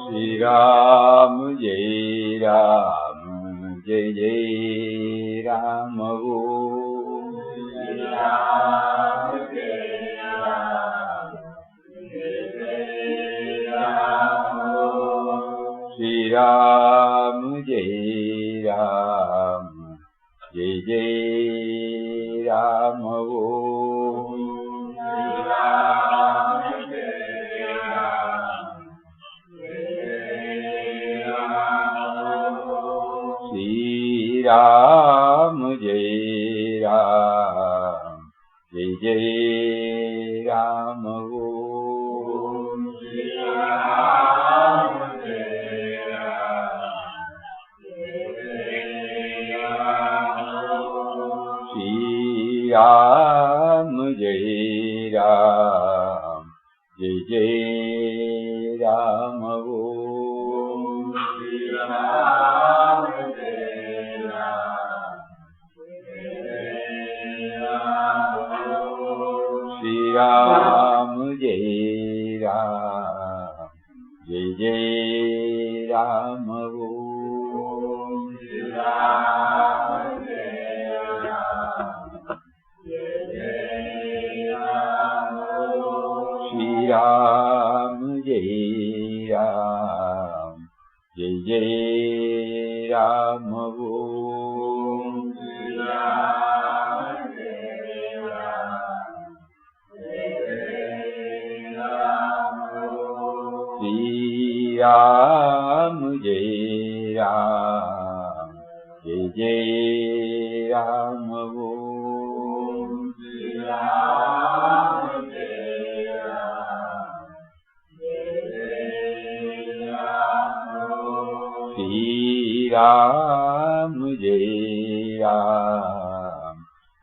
Shri Ram, Jai Ram, Jai Jai Ram, Om. Shri Ram, Jai Ram, Jai Jai Ram, Om. Shri Ram, Jai Ram, Jai Jai Ram, Om. Shri Ram, Jai Ram, Shri Ram, Jai Ram, Jai Jai Ram, Om. Shri Ram, Jai Ram, Jai Jai Ram, Om. Shri Ram, Jai Ram, Jai Jai Ram, Om. Shri Ram, Jai Ram, Jai Jai Ram, Om. Shri Ram, Jai Ram, Jai Jai Ram, Om. Shri Ram, Jai Ram, Jai Jai Ram, Om. Shri Ram, Jai Ram, Jai Jai Ram, Om. Shri Ram, Jai Ram, Jai Jai Ram, Om. Shri Ram, Jai Ram,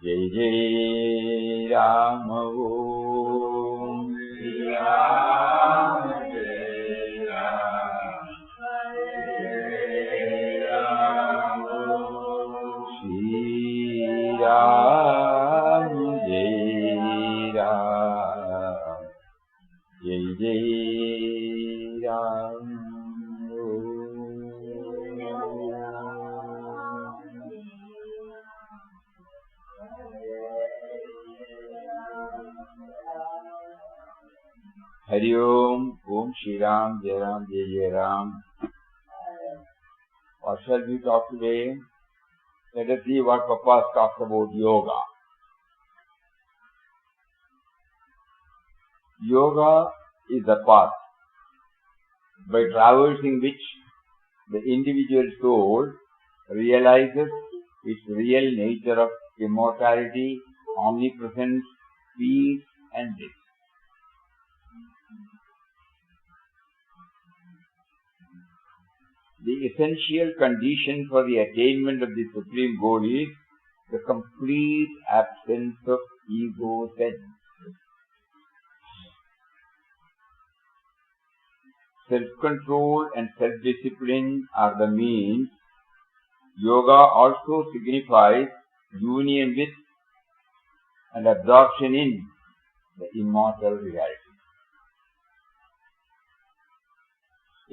Jai Jai Ram, Om. Shri Ram, Jai Ram, Jai Jai Ram, Om. Shri Ram, Jai Ram, Jai Jai Ram, Om. Shri Ram, Jai Ram, Jai Jai Ram, Om. Shri Ram, Jai Ram, Jai Jai Ram, Hari Om, Om Shri Ram, Jai Ram, Jai Jai Ram. What shall we talk today? Let us see what Papa has talked about yoga. Yoga is the path by traversing which the individual soul realizes its real nature of immortality, omnipresence, peace and bliss. The essential condition for the attainment of the supreme goal is the complete absence of ego sense. Self-control and self-discipline are the means. Yoga also signifies union with and absorption in the immortal reality.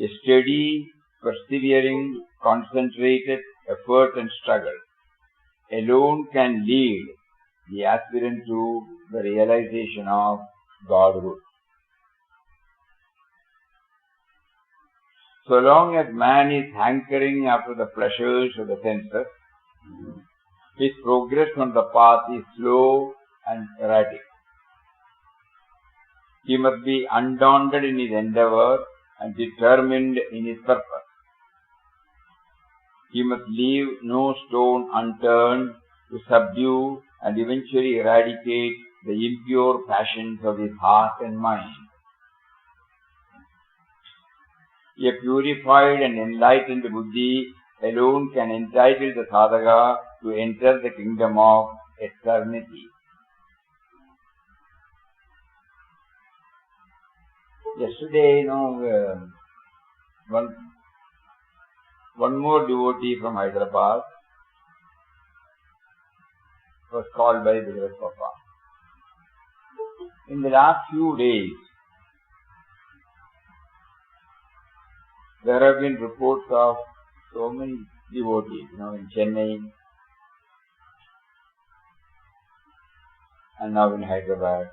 A steady, persevering, concentrated effort and struggle alone can lead the aspirant to the realization of Godhood. So long as man is hankering after the pleasures of the senses, his progress on the path is slow and erratic. He must be undaunted in his endeavor and determined in his purpose. He must leave no stone unturned to subdue and eventually eradicate the impure passions of his heart and mind. A purified and enlightened buddhi alone can entitle the sadhaka to enter the kingdom of eternity. Yesterday, one more devotee from Hyderabad was called by Bhagavad Papa. In the last few days, There have been reports of so many devotees, in Chennai and now in Hyderabad,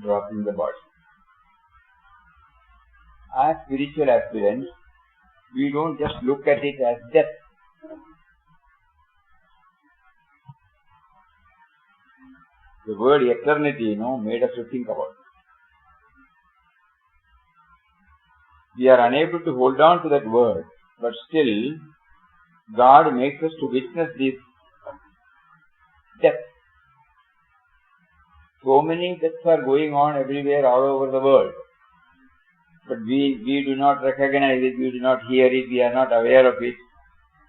dropping the body. As spiritual aspirants, we don't just look at it as death. The word eternity, made us to think about it. We are unable to hold on to that word, but still, God makes us to witness this death. So many deaths are going on everywhere, all over the world. But we do not recognize it, we do not hear it, we are not aware of it,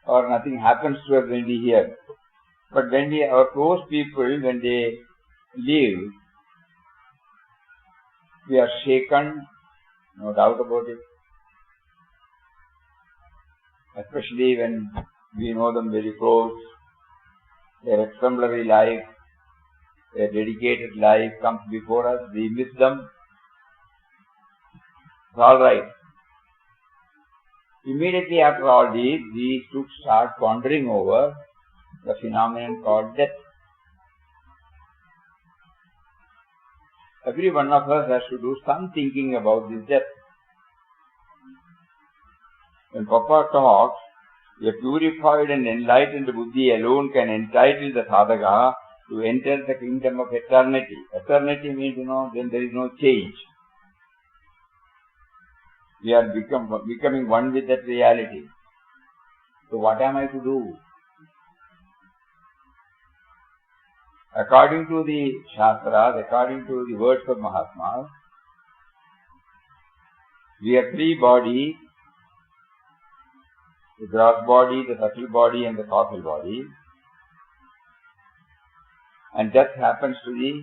or nothing happens to us when we hear. But when our close people, when they leave, we are shaken, no doubt about it. Especially when we know them very close, their exemplary life, their dedicated life comes before us, we miss them. It's alright. Immediately after all these, we should start pondering over the phenomenon called death. Every one of us has to do some thinking about this death. When Papa talks, a purified and enlightened buddhi alone can entitle the sadhaka to enter the kingdom of eternity. Eternity means, then there is no change. We are becoming one with that reality. So what am I to do? According to the Shastras, according to the words of Mahatmas, we have three bodies: the gross body, the subtle body, and the causal body. And death happens to the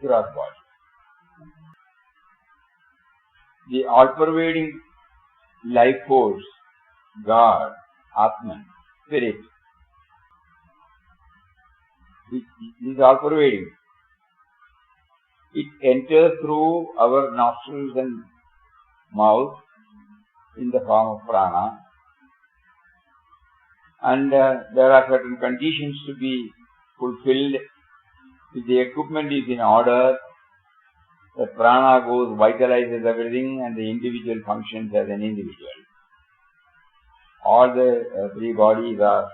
gross body. The all-pervading life force, God, Atman, Spirit, is all-pervading. It enters through our nostrils and mouth in the form of prana, and there are certain conditions to be fulfilled. If the equipment is in order, the prana goes, vitalizes everything, and the individual functions as an individual. All the three bodies are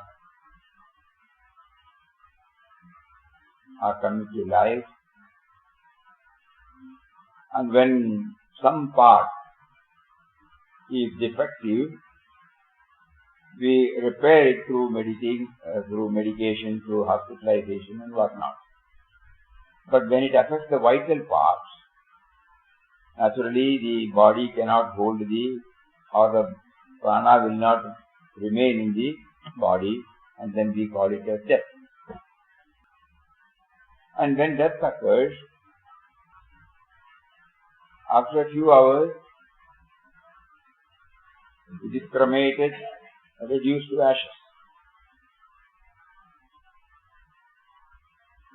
coming to life, and when some part is defective, we repair it through medication, through hospitalization and whatnot. But when it affects the vital parts, naturally the body cannot hold or the prana will not remain in the body, and then we call it as death. And when death occurs, after a few hours, it is cremated, reduced to ashes.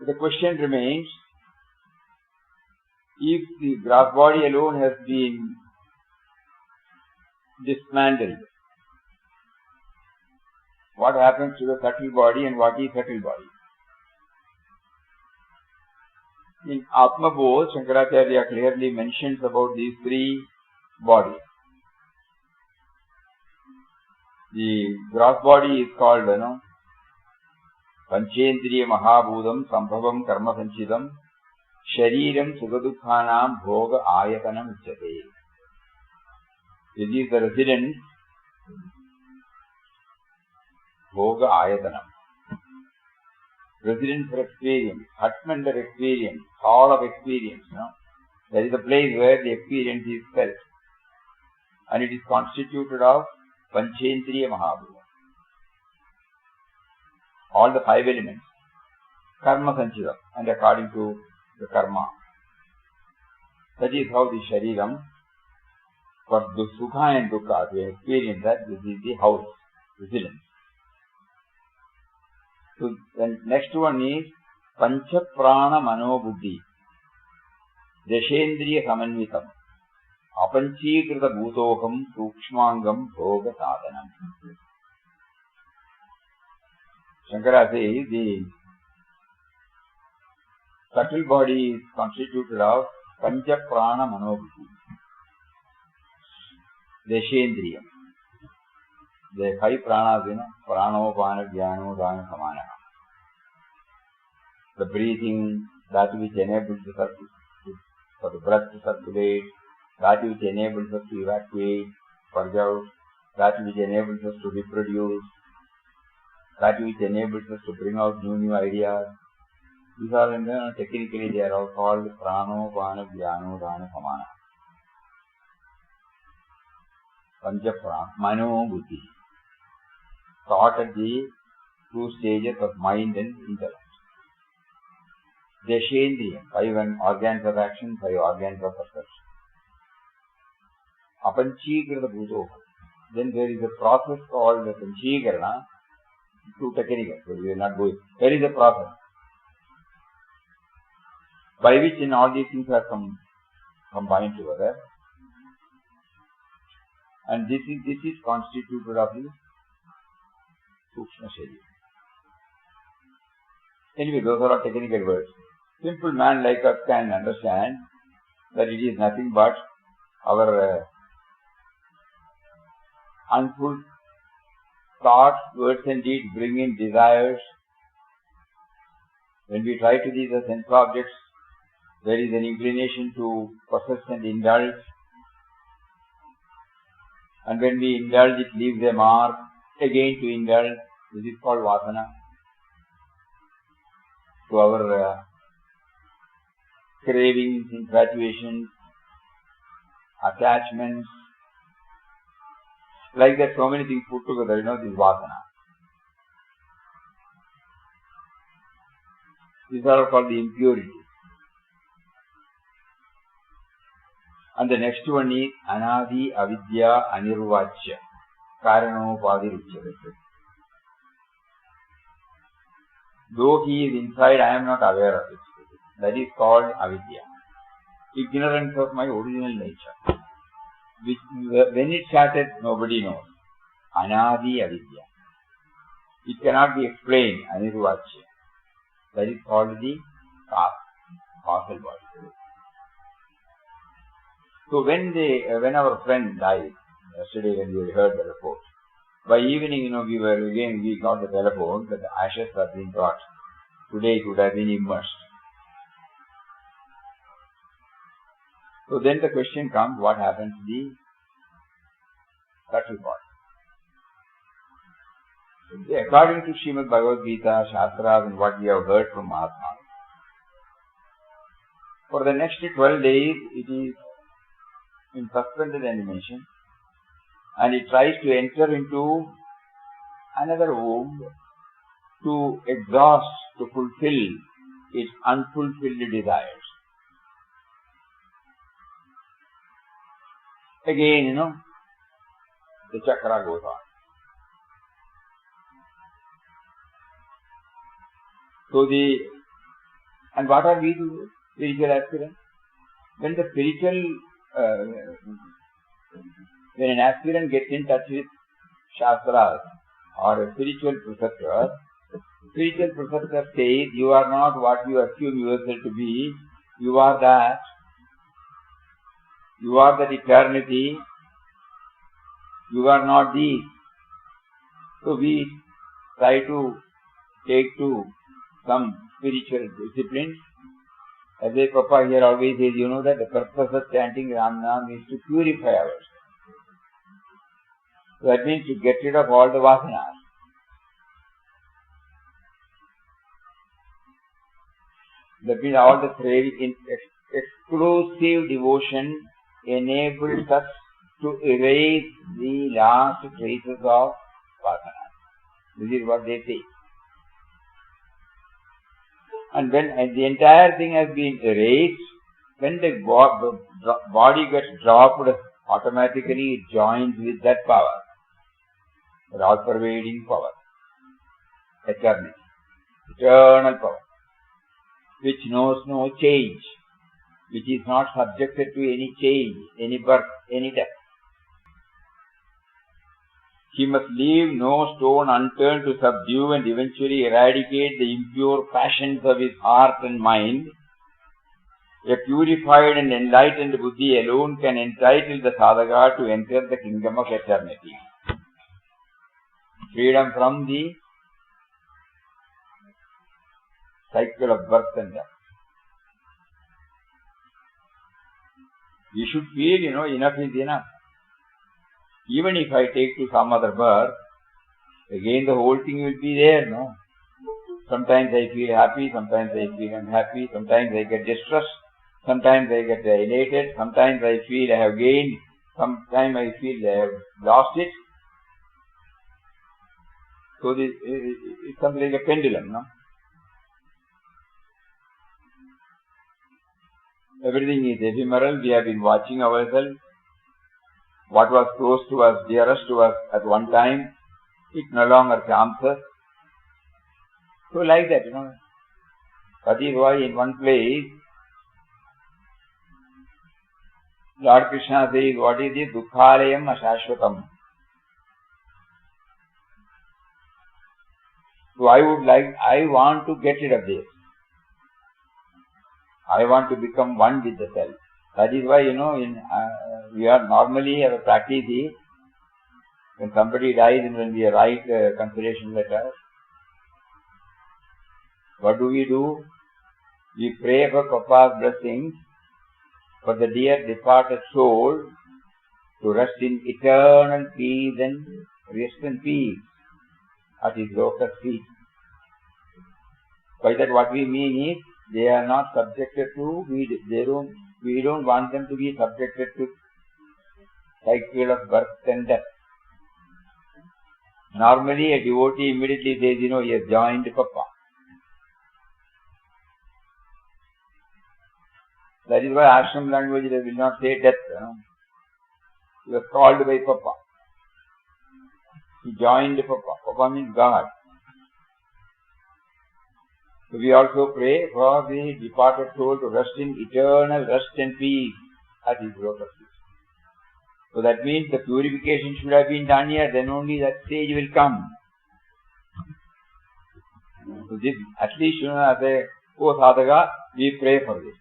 The question remains, if the gross body alone has been dismantled, what happens to the subtle body, and what is subtle body? In Atma Bodh, Shankaracharya clearly mentions about these three bodies. The gross body is called, Panchendriya Mahabhudam Sambhavam Karma Sanchidam Shariram Sugadukhanam Bhoga Ayatanam Uchyate. This is the residence, Bhoga Ayatanam. Residence for experience, hutment of experience, hall of experience. That is the place where the experience is felt. And it is constituted of Panchendriya Mahabhudam. All the five elements. Karma Sanchidam, and according to the karma. That is how the Shariram, for the Sukha and Dukkha, we experience that this is the house, residence. So the next one is Pancha Prana Mano Buddhi, Dashendriya Samanvitam. apanchīkrita bhūtoham sukshmāngam bhoga sadhanam. Shankara says the subtle body is constituted of pancha prana manobhuti, deshendriyam. The 5 pranas, pranopana, jnano, dana, samana. The breathing, that which enables for the breath to circulate, that which enables us to evacuate, purge out, that which enables us to reproduce, that which enables us to bring out new ideas. These are, technically they are all called pranopana, jnano, dana, samana. Pancha prana, mano, buddhi. Thought at the 2 stages of mind and intellect. Deshendriyam, 5 organs of action, 5 organs of perception. Apanchīkrita bhūtoha. Then there is a process called panchīkarana, too technical, so we will not go. There is a process by which all these things are combined together, and this is constituted of the Sukshma Sharira. Anyway, those are all technical words. Simple man like us can understand that it is nothing but our unfulfilled thoughts, words and deeds bring in desires. When we try to see the sense objects, there is an inclination to possess and indulge. And when we indulge, it leaves a mark. Again to indulge, this is called vasana. To our cravings, infatuations, attachments, like that, so many things put together, this is vasana. These are called the impurities. And the next one is anadi avidya anirvachya. Karanopadi ruchyate. Though he is inside, I am not aware of it. That is called avidya. Ignorance of my original nature. Which, when it started, nobody knows. Anadi avidya. It cannot be explained, anirvachya. That is called the causal body. So when our friend died, yesterday when we heard the report, by evening, we got the telephone that the ashes have been brought. Today it would have been immersed. So then the question comes, what happens to the subtle body? According to Srimad Bhagavad Gita, Shastras and what we have heard from Mahatma, for the next 12 days it is in suspended animation, and it tries to enter into another womb to exhaust, to fulfill its unfulfilled desires. Again, the chakra goes on. So and what are we to do? Spiritual aspirants? When the when an aspirant gets in touch with Shastras or a spiritual preceptor says, you are not what you assume yourself to be, you are that. You are that eternity. You are not these. So we try to take to some spiritual disciplines. As a Papa here always says, that the purpose of chanting Ram Nam is to purify ourselves. So that means to get rid of all the vasanas. That means all the craving. Exclusive devotion enables us to erase the last traces of vasanas. This is what they say. And when the entire thing has been erased, when the body gets dropped, automatically it joins with that power, that all-pervading power, eternity, eternal power, which knows no change, which is not subjected to any change, any birth, any death. He must leave no stone unturned to subdue and eventually eradicate the impure passions of his heart and mind. A purified and enlightened buddhi alone can entitle the sadhaka to enter the kingdom of eternity. Freedom from the cycle of birth and death. We should feel, enough is enough. Even if I take to some other birth, again the whole thing will be there, no? Sometimes I feel happy, sometimes I feel unhappy, sometimes I get distressed, sometimes I get elated, sometimes I feel I have gained, sometimes I feel I have lost it. So this it's something like a pendulum, no? Everything is ephemeral. We have been watching ourselves. What was close to us, dearest to us at one time, it no longer charms us. So like that, That is why in one place, Lord Krishna says, what is it? Dukkhalayam ashashvatam. So I want to get rid of this. I want to become one with the self. That is why, we are normally, our practice is, when somebody dies and when we write a consolation letter, what do? We pray for Papa's blessings for the dear departed soul to rest in eternal peace and rest in peace at his lotus feet. By that what we mean is, they are not subjected to, we don't want them to be subjected to cycle of birth and death. Normally a devotee immediately says, he has joined Papa. That is why ashram language they will not say death. He was called by Papa. He joined Papa. Papa means God. So we also pray for the departed soul to rest in eternal rest and peace at his lotus feet. So that means the purification should have been done here, then only that stage will come. So this, at least, as a sadhaka, we pray for this.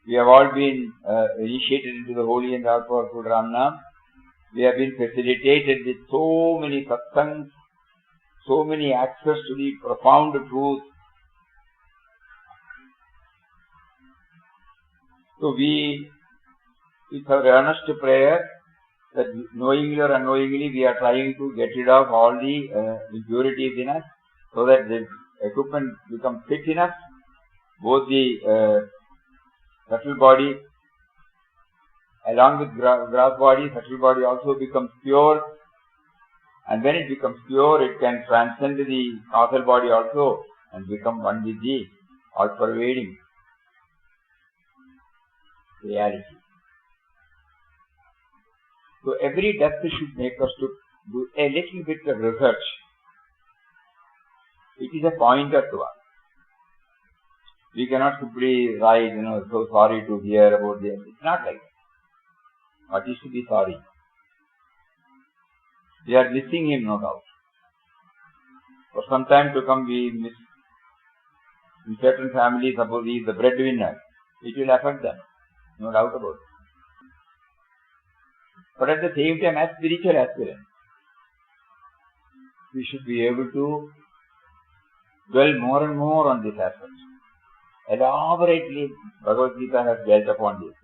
We have all been initiated into the holy and all powerful Ram Nam. We have been facilitated with so many satsangs, so many access to the profound truth. So it's our earnest prayer that knowingly or unknowingly we are trying to get rid of all the impurities in us so that the equipment becomes fit enough, both the subtle body along with gross body, subtle body also becomes pure, and when it becomes pure it can transcend the causal body also and become one with the all-pervading reality. So every death should make us to do a little bit of research. It is a pointer to us. We cannot simply write, so sorry to hear about this. It's not like that. What is to be sorry? We are missing him, no doubt. For some time to come, we miss. In certain families, suppose he is the breadwinner, it will affect them. No doubt about it. But at the same time, as spiritual aspirants, we should be able to dwell more and more on this aspect. Elaborately, Bhagavad Gita has dwelt upon this.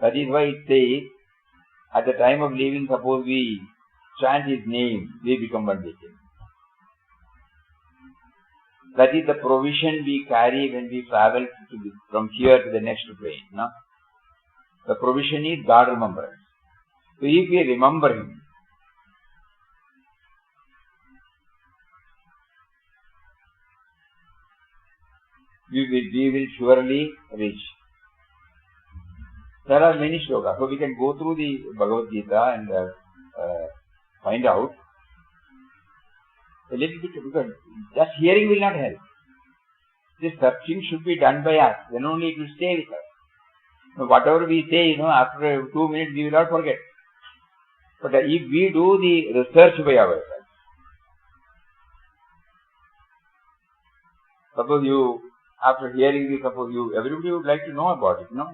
That is why it says, at the time of leaving, suppose we chant his name, we become one with him. That is the provision we carry when we travel from here to the next plane. The provision is God remembrance. So if we remember him, we will surely reach. There are many shlokas, so we can go through the Bhagavad Gita and find out a little bit, because just hearing will not help. this searching should be done by us. Then only it will stay with us. Now, whatever we say, after 2 minutes we will not forget. But if we do the research by ourselves, suppose you, after hearing this, everybody would like to know about it, no?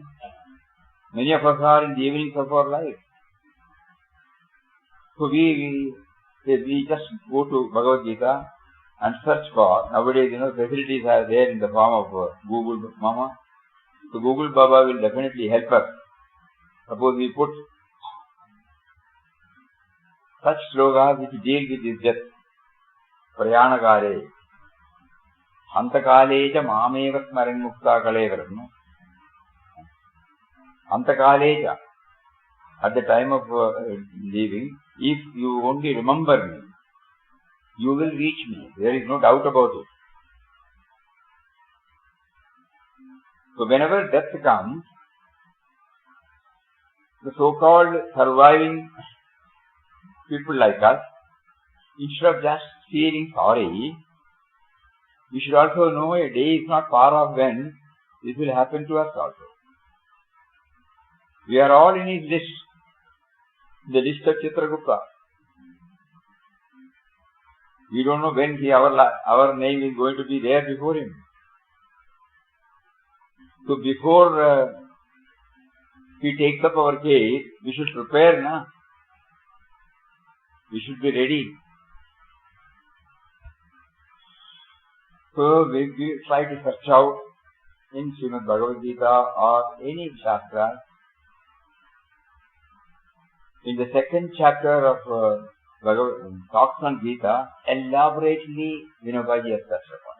Many of us are in the evenings of our life. So we just go to Bhagavad Gita and search for, nowadays, facilities are there in the form of Google Mama. So Google Baba will definitely help us. Suppose we put such slogas which deal with this death. Prayanagare. Antakaleja mamevat smaran mukta kalevaram. Antakaleja. At the time of leaving, if you only remember me, you will reach me. There is no doubt about it. So whenever death comes, the so-called surviving people like us, instead of just feeling sorry, we should also know a day is not far off when this will happen to us also. We are all in his list, the list of Chitragupta. We don't know when our name is going to be there before him. So before he takes up our case, we should prepare, na? We should be ready. So we try to search out in Srimad Bhagavad Gita or any Shastra. In the second chapter of Talks on Gita, elaborately Vinobaji has touched upon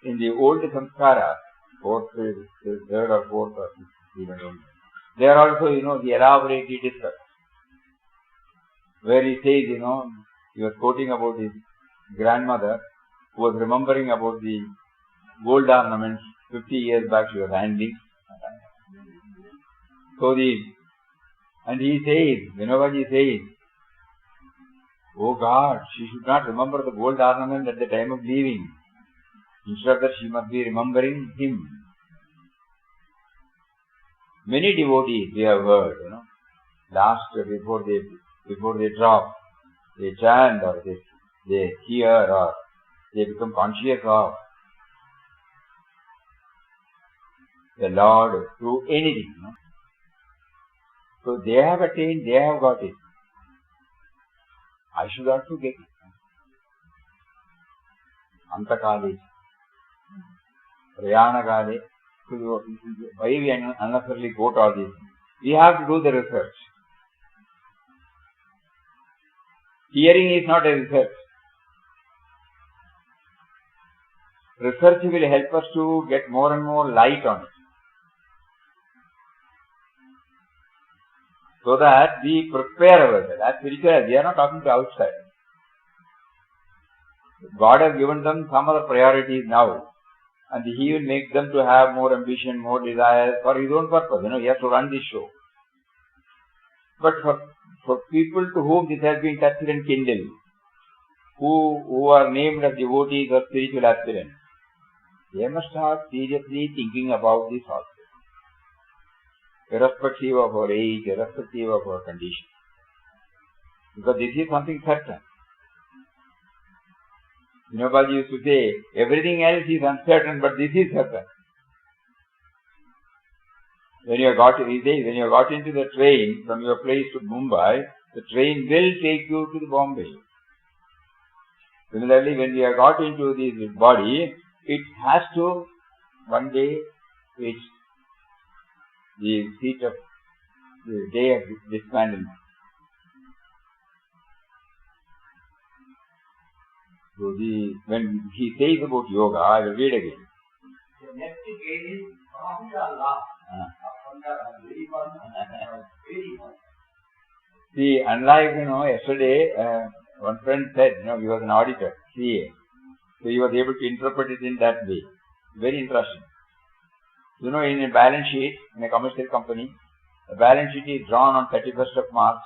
it. In the old Samskara, third or fourth or fifth, there also, he elaborately discussed. Where he says, he was quoting about his grandmother who was remembering about the gold ornaments 50 years back she was handling. So and he says, Vinobaji says, oh God, she should not remember the gold ornament at the time of leaving. Instead of that, she must be remembering him. Many devotees we have heard, before they drop, they chant or they hear or they become conscious of the Lord through anything. So they have attained, they have got it. I should also get it. Antakale, Prayanagale. Why we unnecessarily quote all this? We have to do the research. Hearing is not a research. Research will help us to get more and more light on it. So that we prepare ourselves. As spiritual, we are not talking to outside. God has given them some other priorities now. And he will make them to have more ambition, more desire for his own purpose. He has to run this show. But for people to whom this has been touched and kindled, who are named as devotees or spiritual aspirants, they must start seriously thinking about this also. Irrespective of our age, irrespective of our condition. Because this is something certain. Vinobaji used to say, everything else is uncertain, but this is certain. When you got into the train from your place to Mumbai, the train will take you to the Bombay. Similarly, when we have got into this body, it has to one day reach the seat of the day of disbandment. So when he says about yoga, I will read again. The next gate is Allah. See, unlike, yesterday, one friend said, he was an auditor, CA. So he was able to interpret it in that way. Very interesting. In a balance sheet, in a commercial company, the balance sheet is drawn on 31st of March,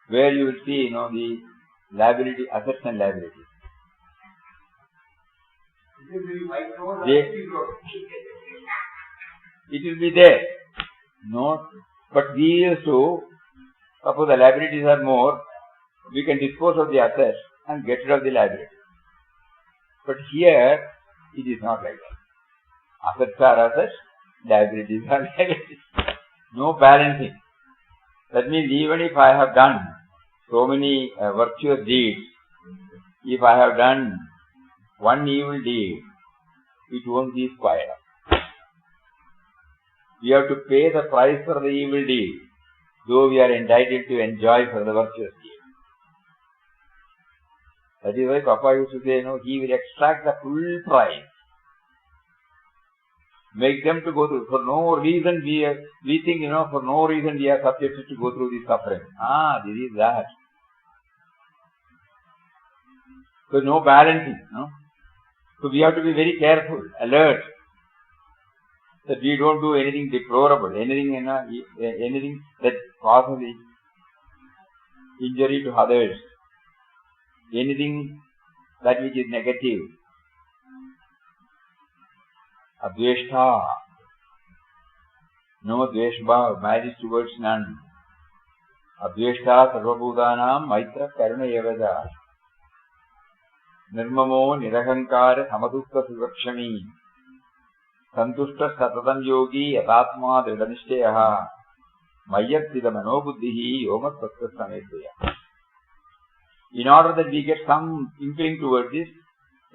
where you will see, the liability, assets and liabilities. It will be white road or They- empty road. It will be there. No, but we used to, suppose the liabilities are more, we can dispose of the assets and get rid of the liability. But here, it is not like that. Assets are assets, liabilities are liabilities. No balancing. That means even if I have done so many virtuous deeds, if I have done one evil deed, it won't be squared up. We have to pay the price for the evil deed, though we are entitled to enjoy for the virtuous deed. That is why Papa used to say, he will extract the full price. Make them to go through. For no reason we think, for no reason we are subjected to go through this suffering. This is that. So no balancing, So we have to be very careful, alert, that we don't do anything deplorable, anything that causes injury to others, anything that which is negative. Adveshta, no dveshbha, malice towards none. Adveshta sarvabhutanam maitra karuna evaja. Nirmamo nirahankara samadukka suvakshami. Santushta satatam yogi yatatma dridhanishtayaha. Mayyattida manobuddhihi yomat sattva samedhya. In order that we get some inkling towards this,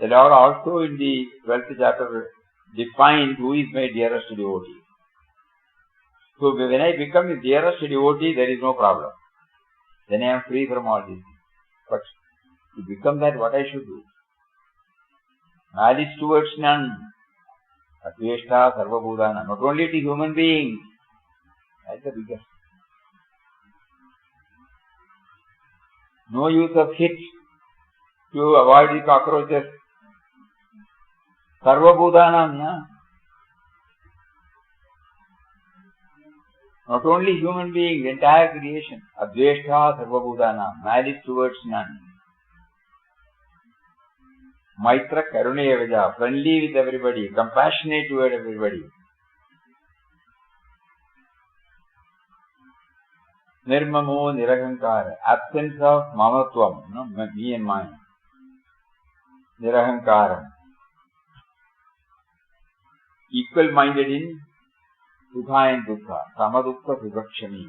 the Lord also in the 12th chapter defined who is my dearest devotee. So when I become his dearest devotee, there is no problem. Then I am free from all this. But to become that, what I should do? Malice towards none. Adveshta sarvabhutana. Not only to human beings. That's the biggest. No use of hit to avoid the cockroaches. Sarvabhutanam, Not only human beings, entire creation. Adveshta sarvabhutanam. Malice towards none. Maitra karunevaja. Friendly with everybody. Compassionate toward everybody. Nirmamo nirahankara. Absence of mamatvam. Me and mine. Nirahankara. Equal-minded in sukha and dukkha. Samadukka suvakshami.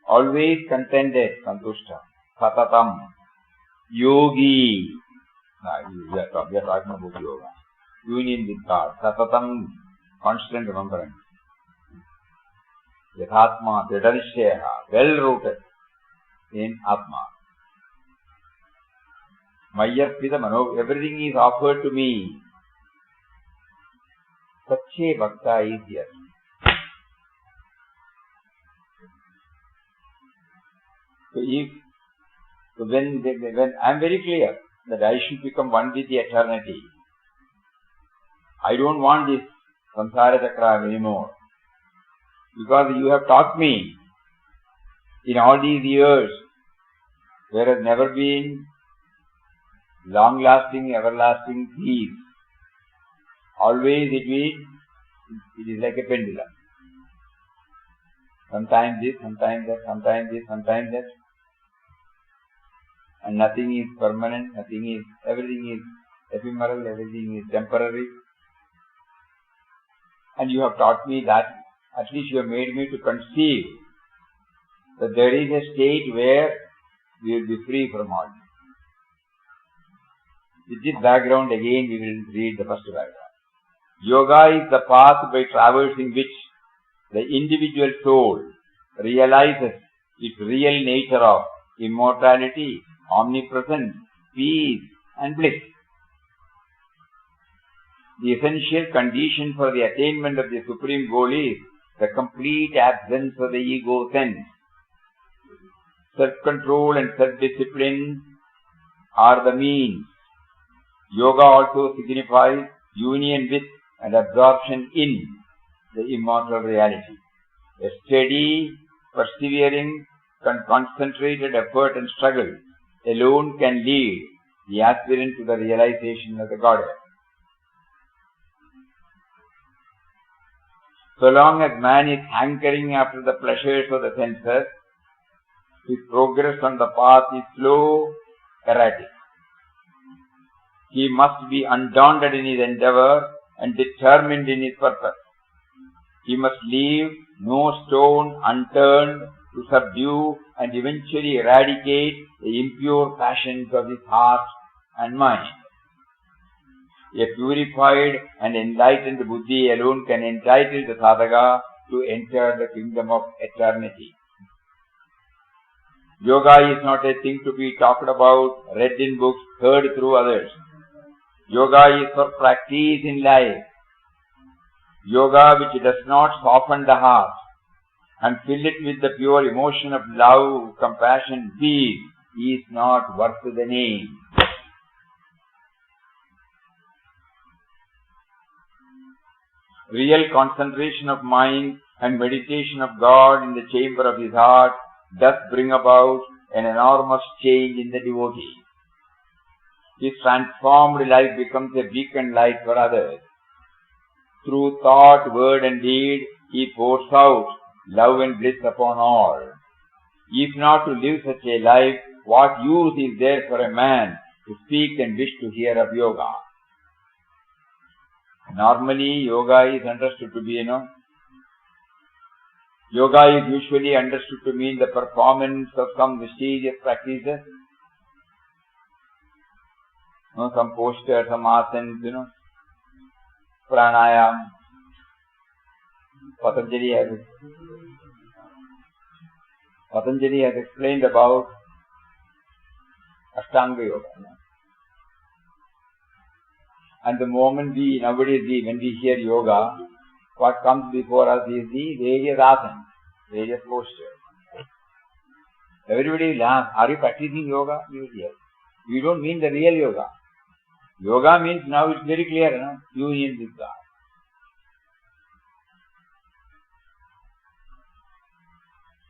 Always contented. Santushta. Satatam. Yogi. We are talking about yoga. Union with God. Satatam. Constant remembrance. Yathatma, Dridhanishtayaha, well-rooted in Atma. Mayyarpita mano, everything is offered to me. Sache bhakta is here. So when I am very clear that I should become one with the eternity, I don't want this samsara chakra anymore. Because you have taught me in all these years, there has never been long-lasting, everlasting peace. Always it is like a pendulum. Sometimes this, sometimes that, sometimes this, sometimes that. And nothing is permanent, everything is ephemeral, everything is temporary. And you have taught me that. At least you have made me to conceive that there is a state where we will be free from all this. With this background again we will read the first paragraph. Yoga is the path by traversing which the individual soul realizes its real nature of immortality, omnipresence, peace and bliss. The essential condition for the attainment of the supreme goal is the complete absence of the ego sense. Self-control and self-discipline are the means. Yoga also signifies union with and absorption in the immortal reality. A steady, persevering, concentrated effort and struggle alone can lead the aspirant to the realization of the Godhead. So long as man is hankering after the pleasures of the senses, his progress on the path is slow, erratic. He must be undaunted in his endeavor and determined in his purpose. He must leave no stone unturned to subdue and eventually eradicate the impure passions of his heart and mind. A purified and enlightened buddhi alone can entitle the sadhaka to enter the kingdom of eternity. Yoga is not a thing to be talked about, read in books, heard through others. Yoga is for practice in life. Yoga which does not soften the heart and fill it with the pure emotion of love, compassion, peace is not worth the name. Real concentration of mind and meditation of God in the chamber of his heart does bring about an enormous change in the devotee. His transformed life becomes a beacon light for others. Through thought, word and deed, he pours out love and bliss upon all. If not to live such a life, what use is there for a man to speak and wish to hear of yoga? Normally, yoga is understood to be, yoga is usually understood to mean the performance of some mysterious practices. Some postures, some asanas, pranayam. Patanjali has explained about Ashtanga Yoga. And the moment nowadays when we hear yoga, what comes before us is the various asanas, various postures. Everybody will ask, are you practicing yoga? You will hear. You don't mean the real yoga. Yoga means, now it's very clear, union with God.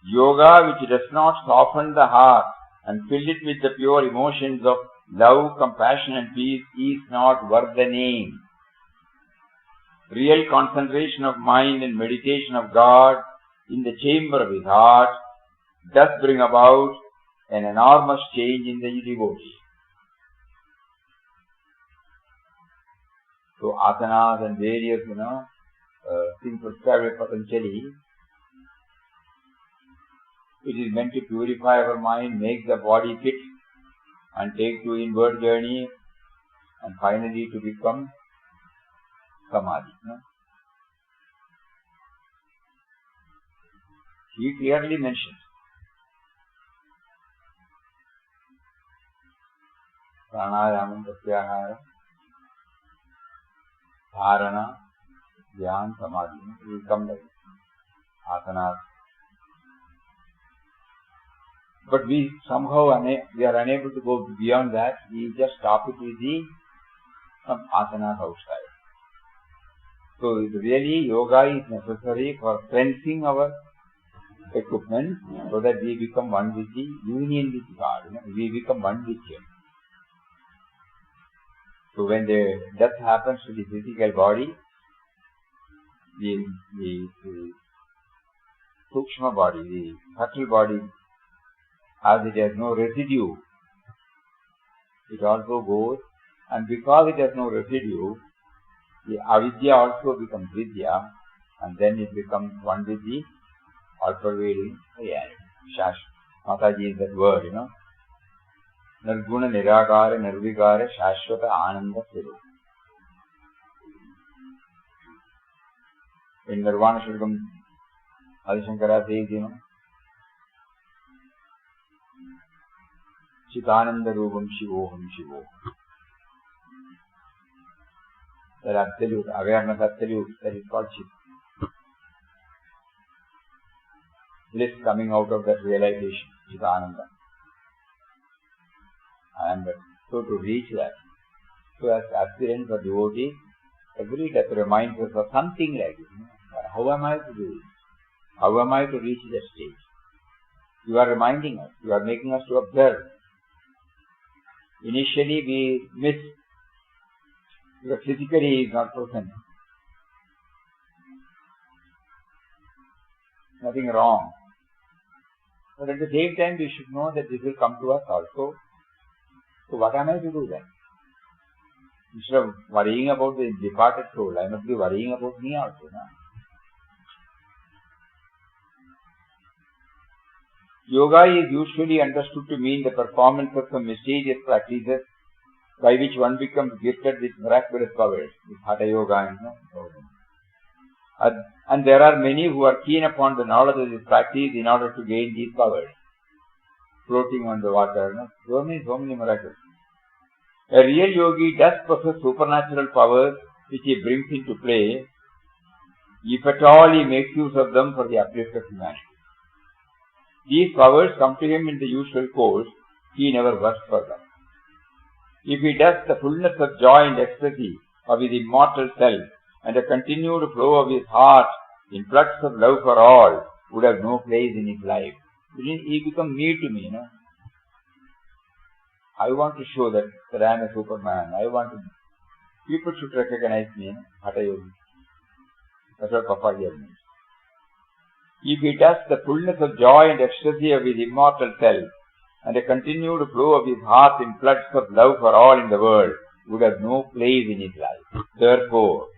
Yoga which does not soften the heart and fill it with the pure emotions of love, compassion and peace is not worth the name. Real concentration of mind and meditation of God in the chamber of his heart does bring about an enormous change in the devotee. So asanas and various, things prescribed by Patanjali, it is meant to purify our mind, make the body fit, and take to inward journey, and finally to become samadhi. He clearly mentions pranayama, pratyahara, dharana, dhyan, samadhi. We will come like asanas. But we somehow we are unable to go beyond that. We just stop it with some asanas outside. So really yoga is necessary for cleansing our equipment so that we become one with the union with God. We become one with Him. So when the death happens to the physical body, the sukshma body, the subtle body, as it has no residue, it also goes, and because it has no residue, the avidya also becomes vidya, and then it becomes one with the all-pervading reality. Mataji is that word, Nirguna Nirakara Nirvikara Shashvata Ananda Siddha. In Nirvana Shulkam, Adi Shankara says, Chitananda Rupam Shivoham Shivoham. That absolute awareness, absolute, that is called Chit. Bliss coming out of that realization, Chitananda. And so to reach that, so as aspirants or devotees, every death reminds us of something like this. How am I to do it? How am I to reach that stage? You are reminding us, you are making us to observe. initially we miss because physically he is not present. Nothing wrong. But at the same time we should know that this will come to us also. So what am I to do then? Instead of worrying about the departed soul, I must be worrying about me also. No? Yoga is usually understood to mean the performance of some mysterious practices by which one becomes gifted with miraculous powers, with Hatha Yoga and there are many who are keen upon the knowledge of this practice in order to gain these powers. Floating on the water, so many miracles. A real yogi does possess supernatural powers which he brings into play, if at all he makes use of them for the uplift of humanity. These powers come to him in the usual course, he never works for them. If he does, the fullness of joy and ecstasy of his immortal self and a continued flow of his heart in floods of love for all would have no place in his life. He becomes me to me, I want to show that I am a Superman. People should recognize me, Hatha Yogi. That's what Papa here means. If he does, the fullness of joy and ecstasy of his immortal self and a continued flow of his heart in floods of love for all in the world would have no place in his life. Therefore,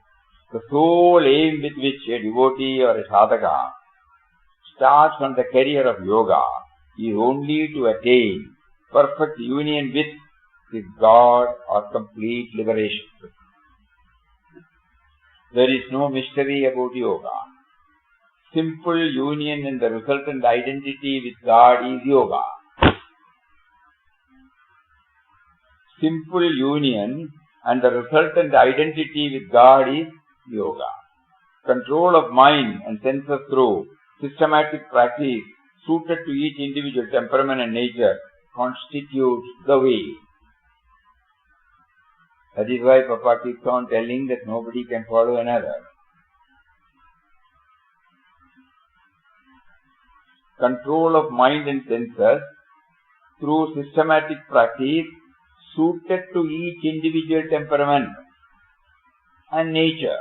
the sole aim with which a devotee or a sadhaka starts on the career of yoga is only to attain perfect union with his God or complete liberation. There is no mystery about yoga. Simple union and the resultant identity with God is yoga. Simple union and the resultant identity with God is yoga. Control of mind and senses through systematic practice suited to each individual temperament and nature constitutes the way. That is why Papa keeps on telling that nobody can follow another. Control of mind and senses through systematic practice suited to each individual temperament and nature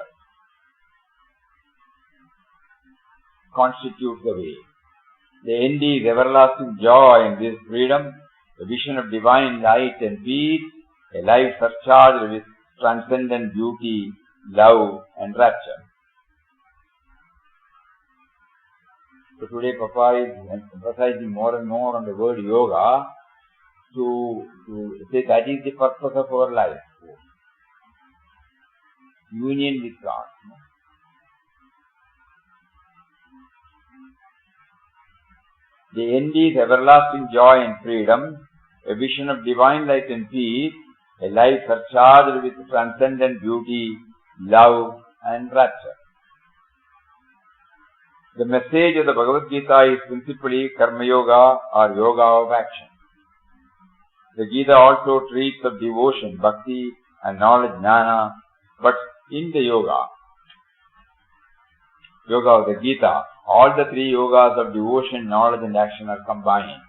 constitutes the way. The end is everlasting joy and this freedom, the vision of divine light and peace, a life surcharged with transcendent beauty, love and rapture. So today Papa is emphasizing more and more on the word yoga to say that is the purpose of our life. Union with God. The end is everlasting joy and freedom, a vision of divine light and peace, a life surcharged with transcendent beauty, love and rapture. The message of the Bhagavad Gita is principally Karma Yoga or Yoga of action. The Gita also treats of devotion, bhakti and knowledge, jnana, but in the yoga of the Gita, all the three yogas of devotion, knowledge and action are combined.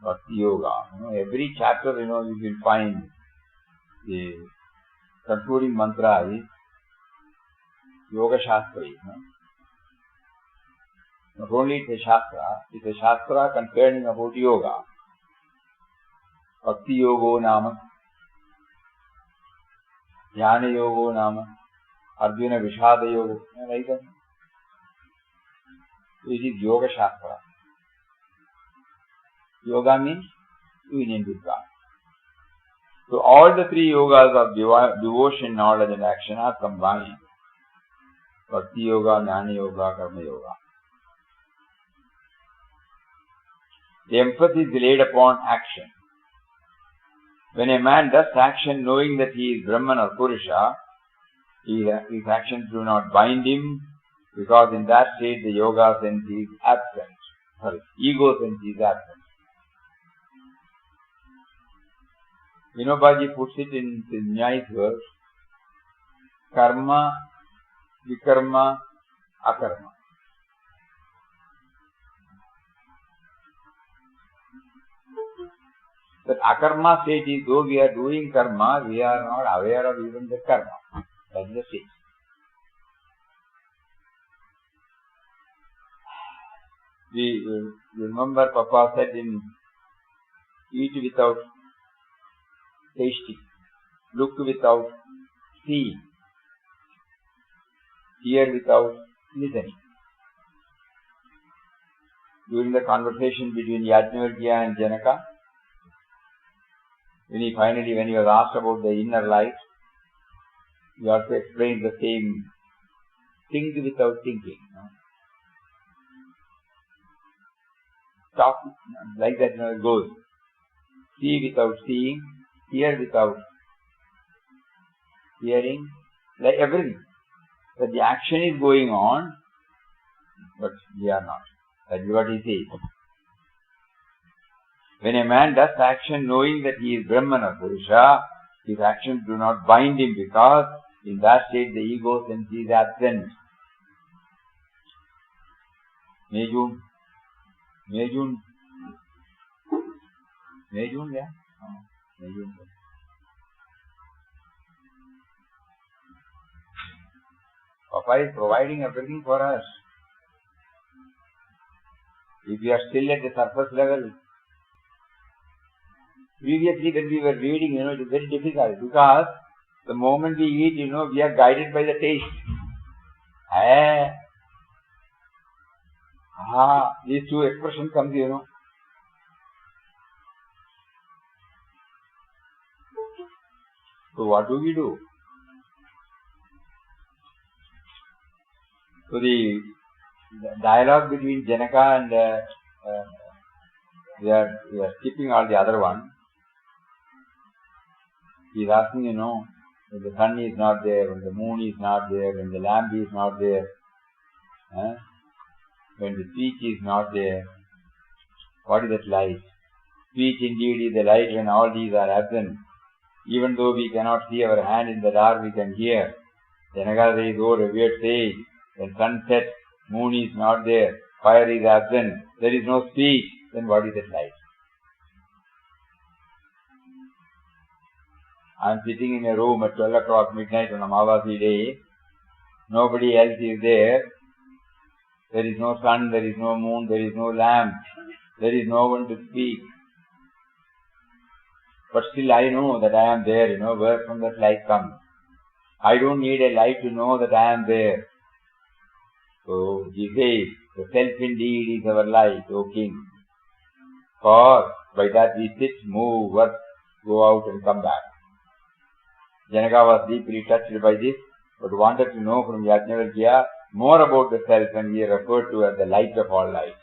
Bhakti Yoga. Every chapter, you will find the concluding mantra is Yoga Shastra. Not only it's a Shastra concerning about yoga. Bhakti Yogo Nama, Jnana Yogo Nama, Arjuna Vishada Yoga, like that. It is Yoga Shastra. Yoga means union with God. So all the three yogas of devotion, knowledge and action are combined. Bhakti Yoga, Jnana Yoga, Karma Yoga. The emphasis is laid upon action. When a man does action knowing that he is Brahman or Purusha, his actions do not bind him, because in that state the yoga sense is absent. Ego sense is absent. Vinobaji puts it in nice verse: karma, vikarma, akarma. That akarma state is, though we are doing karma, we are not aware of even the karma. That is the state. You remember Papa said in eat without tasting, look without seeing, hear without listening. During the conversation between Yajnavalkya and Janaka, when he was asked about the inner light, he also explained the same, think without thinking. Talk like that, it goes. See without seeing, hear without hearing, like everything. But the action is going on, but we are not. That is what he says. When a man does action knowing that he is Brahman or Purusha, his actions do not bind him, because in that state the ego sense is absent. Mejun, yeah? Mejun. Papa is providing everything for us. If we are still at the surface level, previously when we were reading, it is very difficult, because the moment we eat, we are guided by the taste. These two expressions come, So what do we do? So the dialogue between Janaka and we are skipping all the other one. He is asking, when the sun is not there, when the moon is not there, when the lamp is not there, when the speech is not there, what is that light? Speech indeed is the light when all these are absent. Even though we cannot see our hand in the dark, we can hear. Janaka says, oh revered sage, when sun sets, moon is not there, fire is absent, there is no speech, then what is that light? I am sitting in a room at 12 o'clock midnight on Amavasi day. Nobody else is there. There is no sun, there is no moon, there is no lamp. There is no one to speak. But still I know that I am there, where from that light comes. I don't need a light to know that I am there. So he says, the self indeed is our light, O king. For by that we sit, move, work, go out and come back. Janaka was deeply touched by this, but wanted to know from Yajnavalkya more about the self, and he referred to as the light of all lights.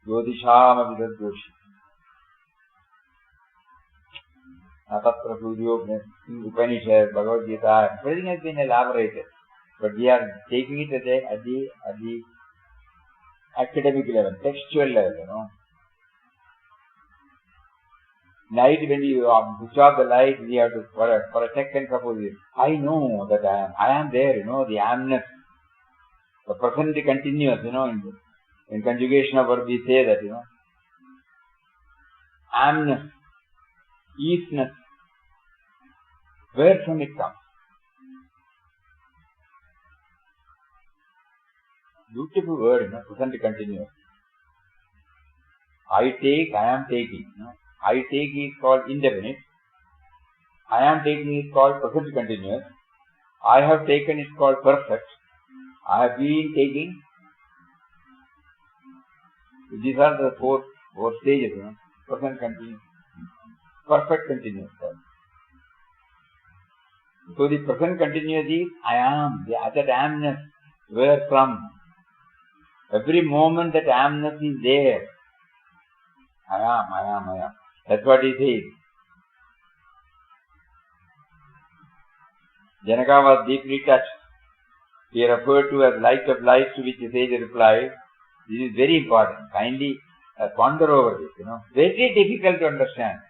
Jyotisham avidadyoshi. Natatra Suryo, Upanishad, Bhagavad Gita, everything has been elaborated. But we are taking it at the academic level, textual level, Night, when you switch off the light, we have to, for a second, suppose I know that I am there, the amness, the present continuous, in conjugation of verb we say that, amness, easiness, where from it comes? Beautiful word, present continuous. I take, I am taking, I take is called indefinite. I am taking is called present continuous. I have taken is called perfect. I have been taking. These are the four stages, present continuous. Perfect continuous. So the present continuous is I am, that amness, where from? Every moment that amness is there. I am. That's what he says. Janaka was deeply touched. He referred to as light of lights, to which the sage replied, this is very important. Kindly ponder over this, Very difficult to understand.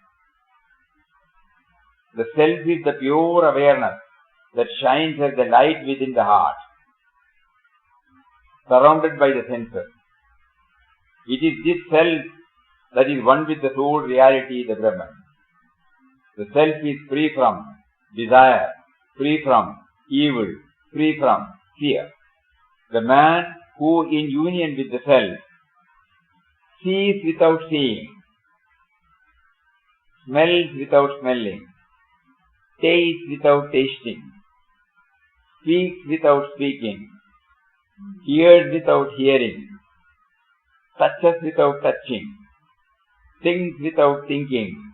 The self is the pure awareness that shines as the light within the heart, surrounded by the senses. It is this self that is one with the soul reality, the Brahman. The self is free from desire, free from evil, free from fear. The man who in union with the self sees without seeing, smells without smelling, tastes without tasting, speaks without speaking, hears without hearing, touches without touching, thinks without thinking,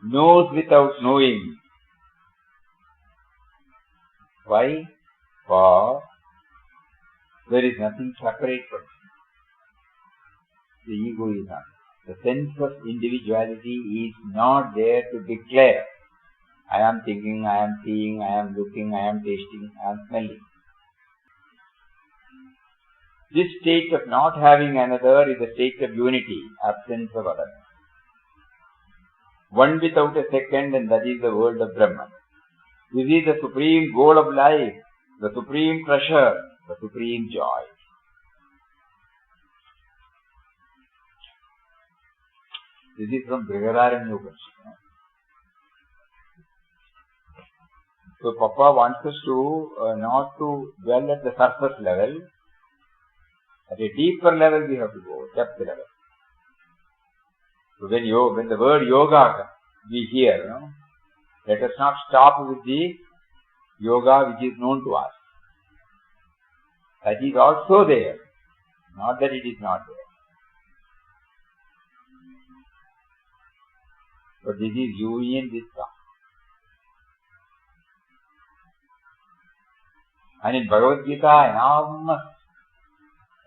knows without knowing. Why? For there is nothing separate from it. The ego is not. The sense of individuality is not there to declare, I am thinking, I am seeing, I am looking, I am tasting, I am smelling. This state of not having another is a state of unity, absence of other. One without a second, and that is the world of Brahman. This is the supreme goal of life, the supreme treasure, the supreme joy. This is from Brihadaranyaka Upanishad. So Papa wants us to not to dwell at the surface level. At a deeper level we have to go, depth level. So when the word yoga we hear, let us not stop with the yoga which is known to us. That is also there, not that it is not there. But this is union with God. And in Bhagavad Gita, enormous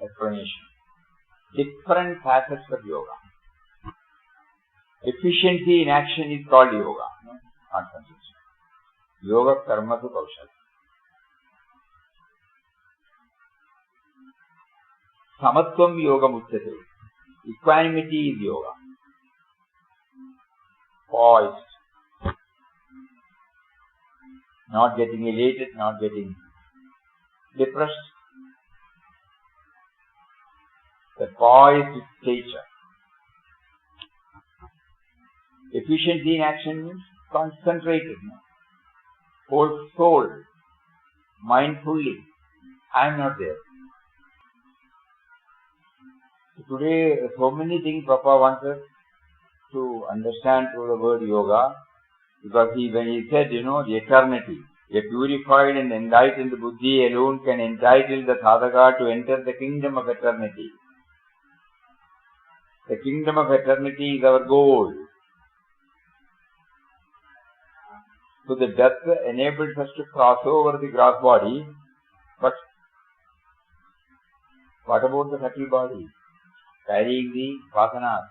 explanation. Different facets of yoga. Efficiency in action is called yoga, not concentration. Yoga karma tu kaushala. Samatvam yoga muchyate. Equanimity is yoga. Poised. Not getting elated, not getting depressed. The poised stature. Efficiency in action means concentrated. Whole soul, mindfully. I am not there. So today, so many things Papa wants us to understand through the word yoga, because when he said, the eternity, a purified and enlightened buddhi alone can entitle the sadhaka to enter the kingdom of eternity. The kingdom of eternity is our goal. So the death enables us to cross over the gross body, but what about the subtle body? Carrying the vasanas.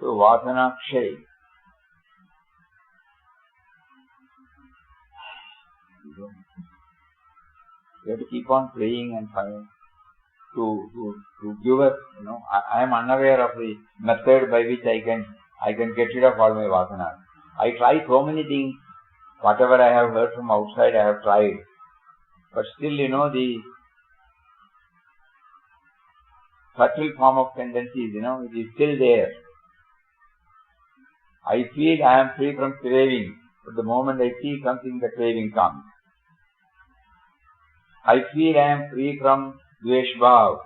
So vasana kshay. We have to keep on praying and trying to give us, I am unaware of the method by which I can get rid of all my vasanas. I try so many things. Whatever I have heard from outside, I have tried. But still, the subtle form of tendencies, it is still there. I feel I am free from craving, but the moment I see something, the craving comes. I feel I am free from dvesh bhav,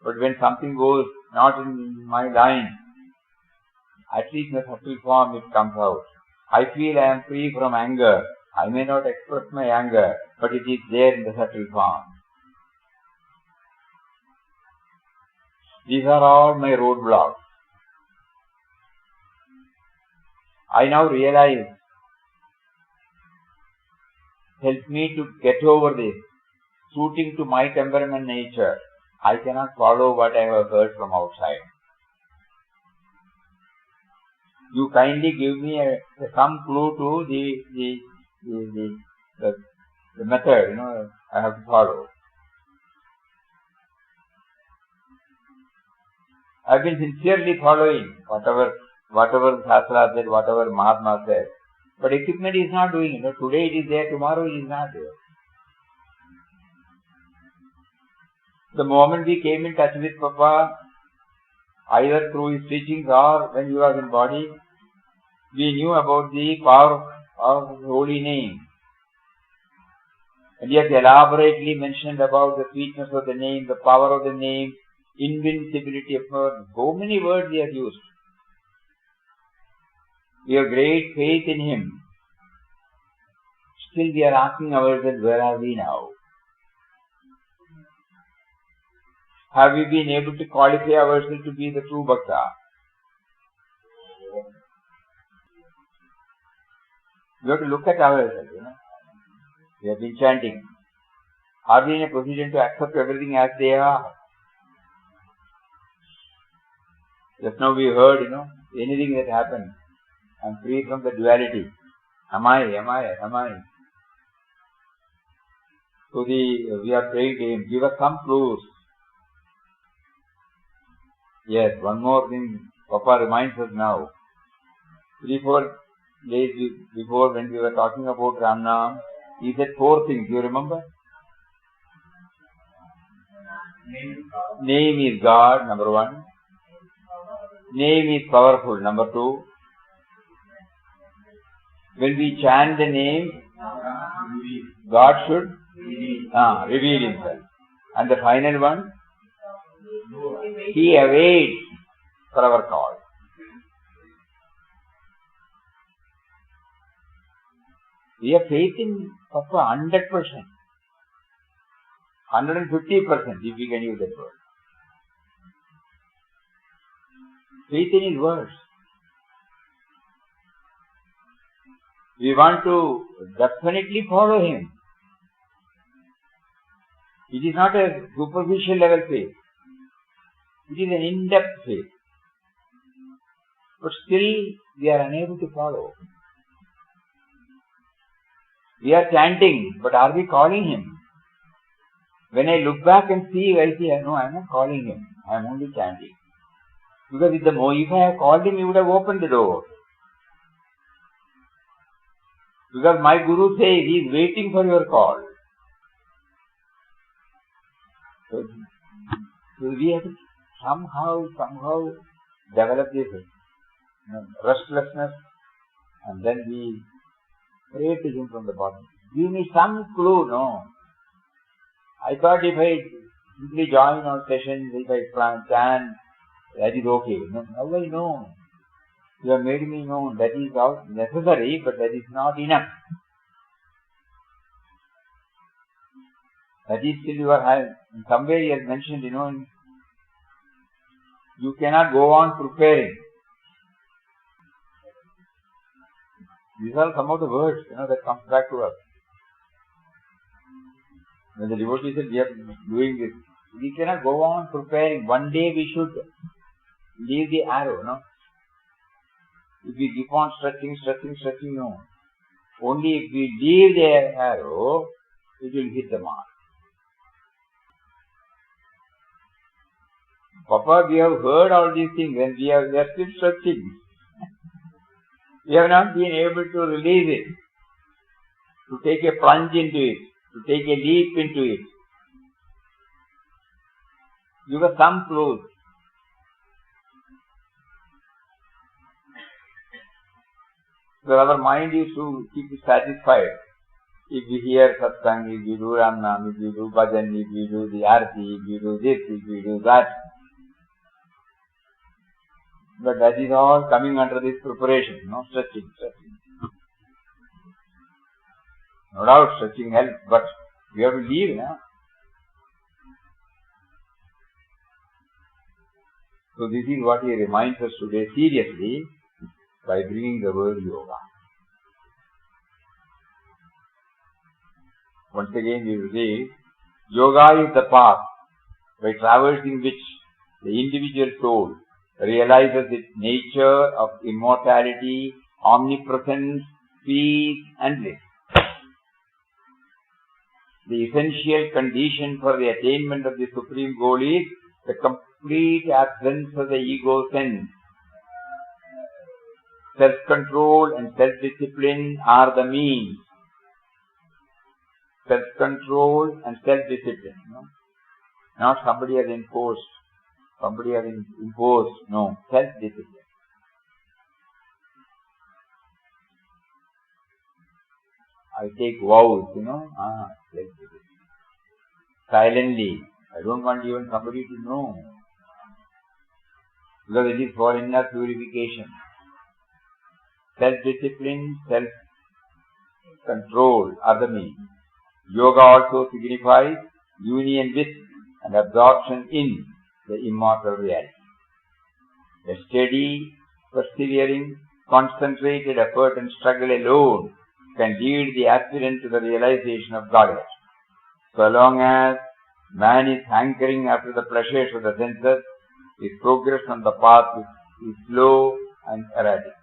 but when something goes not in my line, at least in a subtle form it comes out. I feel I am free from anger. I may not express my anger, but it is there in the subtle form. These are all my roadblocks. I now realize, help me to get over this. Suiting to my temperament nature, I cannot follow what I have heard from outside. You kindly give me some clue to the method, I have to follow. I have been sincerely following whatever Shastra said, whatever Mahatma said. But equipment is not doing it. Today it is there, tomorrow it is not there. The moment we came in touch with Papa, either through his teachings or when he was in body, we knew about the power of his holy name. And he has elaborately mentioned about the sweetness of the name, the power of the name, invincibility of God. So many words he has used. We have great faith in him. Still we are asking ourselves, where are we now? Have we been able to qualify ourselves to be the true Bhakta? We have to look at ourselves, We have been chanting. Are we in a position to accept everything as they are? Just now we heard, anything that happened. I'm free from the duality. Am I? So we are praying to him, give us some clues. Yes, one more thing Papa reminds us now. 3-4 days before when we were talking about Ramnam, he said 4 things. Do you remember? Name is God, number 1. Name is powerful, number 2. When we chant the name, God should reveal himself. And the final one, he awaits for our call. We have faith in Papa 100%. 150% if we can use that word. Faith in his words. We want to definitely follow him. It is not a superficial level faith. It is an in-depth faith. But still we are unable to follow. We are chanting, but are we calling him? When I look back and see, I see, no, I am not calling him. I am only chanting. Because if I had called him, he would have opened the door. Because my Guru says he is waiting for your call. So we have to somehow develop this restlessness, and then we pray to him from the bottom. Give me some clue, no. I thought if I simply join our sessions, if I chant, that is okay. No, now I know. You have made me know that is all necessary, but that is not enough. That is still your hand. In some way he has mentioned, you cannot go on preparing. These are some of the words, that comes back to us. When the devotee said, we are doing this, we cannot go on preparing. One day we should leave the arrow, no? If we keep on stretching, no. Only if we leave the arrow, it will hit the mark. Papa, we have heard all these things and we are still stretching. We have not been able to release it, to take a plunge into it, to take a leap into it. Give us some clues. So our mind is to keep it satisfied. If we hear satsang, if we do Ramnam, if we do bhajan, if we do the arti, if we do this, if we do that. But that is all coming under this preparation, stretching. No doubt stretching helps, but we have to leave, So this is what he reminds us today seriously by bringing the word yoga. Once again we will say, yoga is the path by traversing which the individual soul realizes its nature of immortality, omnipresence, peace and bliss. The essential condition for the attainment of the supreme goal is the complete absence of the ego sense. Self-control and self-discipline are the means. Self-control and self-discipline. Not somebody has imposed. Somebody has imposed. No, self-discipline. I take vows, self-discipline. Silently. I don't want even somebody to know. Because it is for inner purification. Self-discipline, self-control are the means. Yoga also signifies union with and absorption in the immortal reality. A steady, persevering, concentrated effort and struggle alone can lead the aspirant to the realization of Godhead. So long as man is hankering after the pleasures of the senses, his progress on the path is slow and erratic.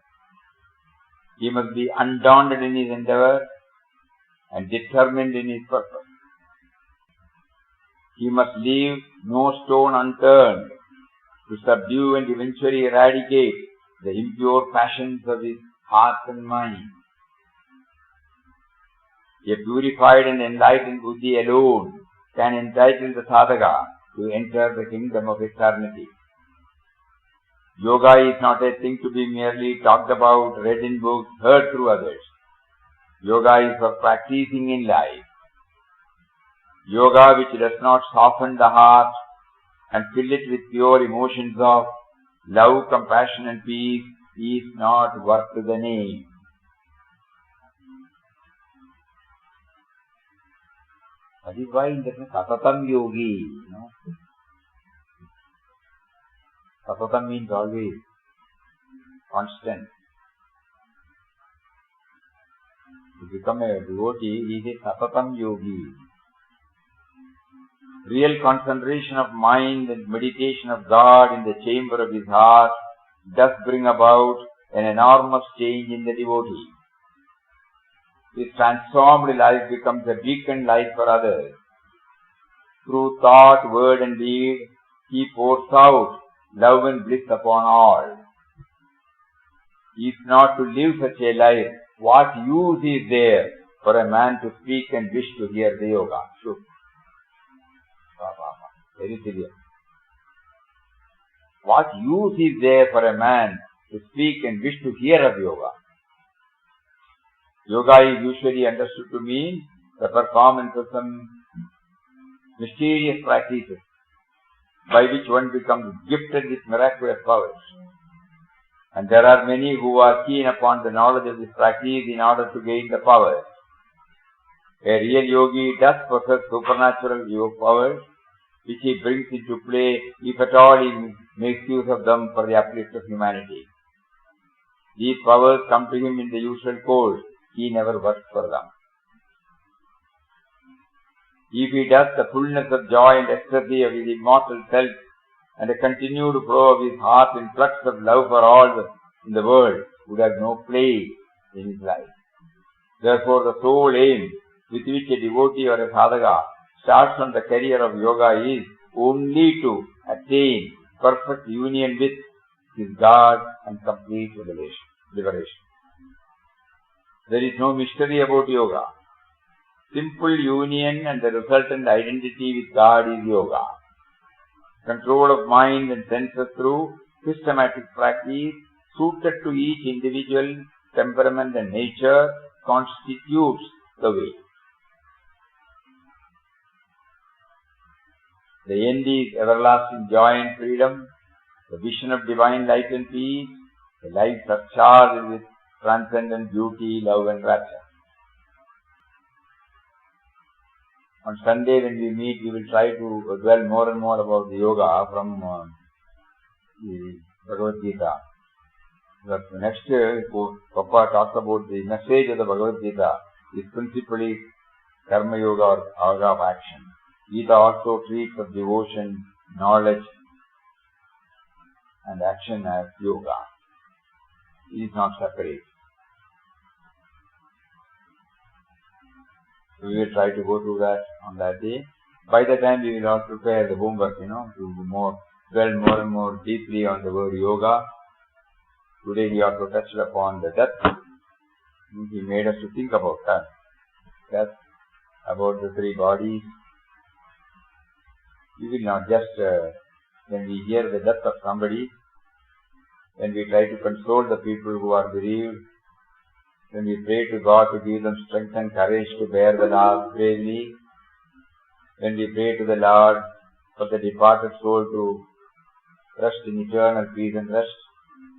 He must be undaunted in his endeavor and determined in his purpose. He must leave no stone unturned to subdue and eventually eradicate the impure passions of his heart and mind. A purified and enlightened buddhi alone can entitle the sadhaka to enter the kingdom of eternity. Yoga is not a thing to be merely talked about, read in books, heard through others. Yoga is for practicing in life. Yoga which does not soften the heart and fill it with pure emotions of love, compassion and peace is not worth the name. That is why in the Satatam Yogi, Satatam means always, constant. To become a devotee, he is a Satatam Yogi. Real concentration of mind and meditation of God in the chamber of his heart does bring about an enormous change in the devotee. His transformed life becomes a beacon light for others. Through thought, word and deed, he pours out love and bliss upon all. If not to live such a life, what use is there for a man to speak and wish to hear the yoga? Sure. Very serious. What use is there for a man to speak and wish to hear of yoga? Yoga is usually understood to mean the performance of some mysterious practices by which one becomes gifted with miraculous powers. And there are many who are keen upon the knowledge of this practice in order to gain the power. A real yogi does possess supernatural yoga powers, which he brings into play if at all he makes use of them for the uplift of humanity. These powers come to him in the usual course. He never works for them. If he does, the fullness of joy and ecstasy of his immortal self and a continued flow of his heart in flux of love for all in the world would have no place in his life. Therefore, the sole aim with which a devotee or a sadhaka starts on the career of yoga is only to attain perfect union with his God and complete liberation. There is no mystery about yoga. Simple union and the resultant identity with God is yoga. Control of mind and senses through systematic practice suited to each individual temperament and nature constitutes the way. The end is everlasting joy and freedom, the vision of divine light and peace, a life surcharged with transcendent beauty, love and rapture. On Sunday when we meet, we will try to dwell more and more about the yoga from the Bhagavad Gita. The next Papa talks about the message of the Bhagavad Gita is principally Karma Yoga or yoga of action. Gita also treats of devotion, knowledge and action as yoga. It is not separate. We will try to go through that on that day. By the time we will also prepare the homework, to dwell more and more deeply on the word yoga. Today he also touched upon the death. He made us to think about that, about the three bodies. We will not just, when we hear the death of somebody, when we try to console the people who are bereaved, when we pray to God to give them strength and courage to bear the loss bravely, when we pray to the Lord for the departed soul to rest in eternal peace and rest,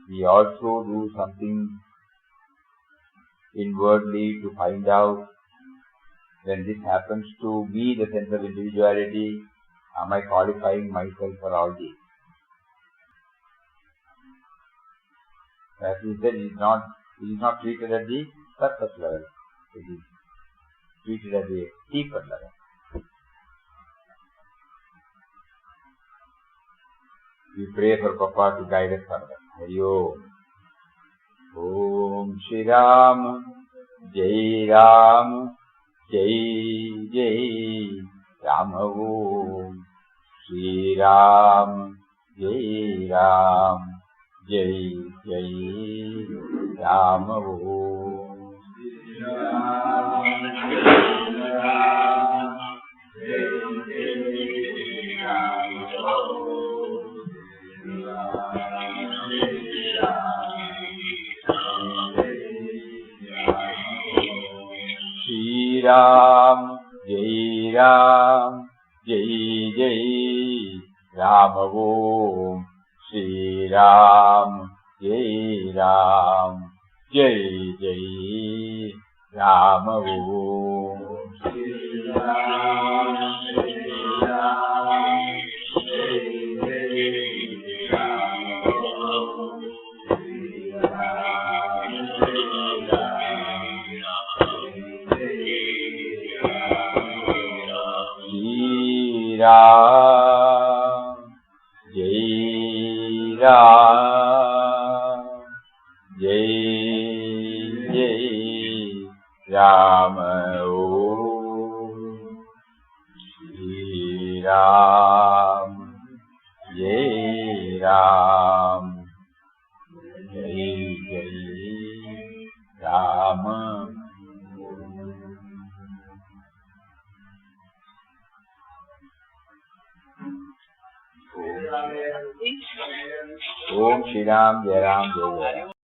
we also do something inwardly to find out, when this happens to me, the sense of individuality, am I qualifying myself for all this? As we said, it is not treated at the surface level. It is treated at the deeper level. We pray for Papa to guide us further. Hari Om. Om Shri Ram, Jai Ram, Jai Jai Ram. Om Shri Ram, Jai Ram, Jai Jai Ram. Om Shri Ram, Jai Ram, Jai Jai Ram. Shri Ram, Jai Ram, Jai Jai Ram. Om Shri Ram, Jai Ram, Jai Jai Ram. Om Shri Ram, Jai Ram, Jai Jai Ram. Shri Ram, Jai Ram, Jai Jai Ram. Om Shri Ram, Jai Ram, Jai Jai Ram. Om Shri Ram, Jai Ram, Jai Jai Ram.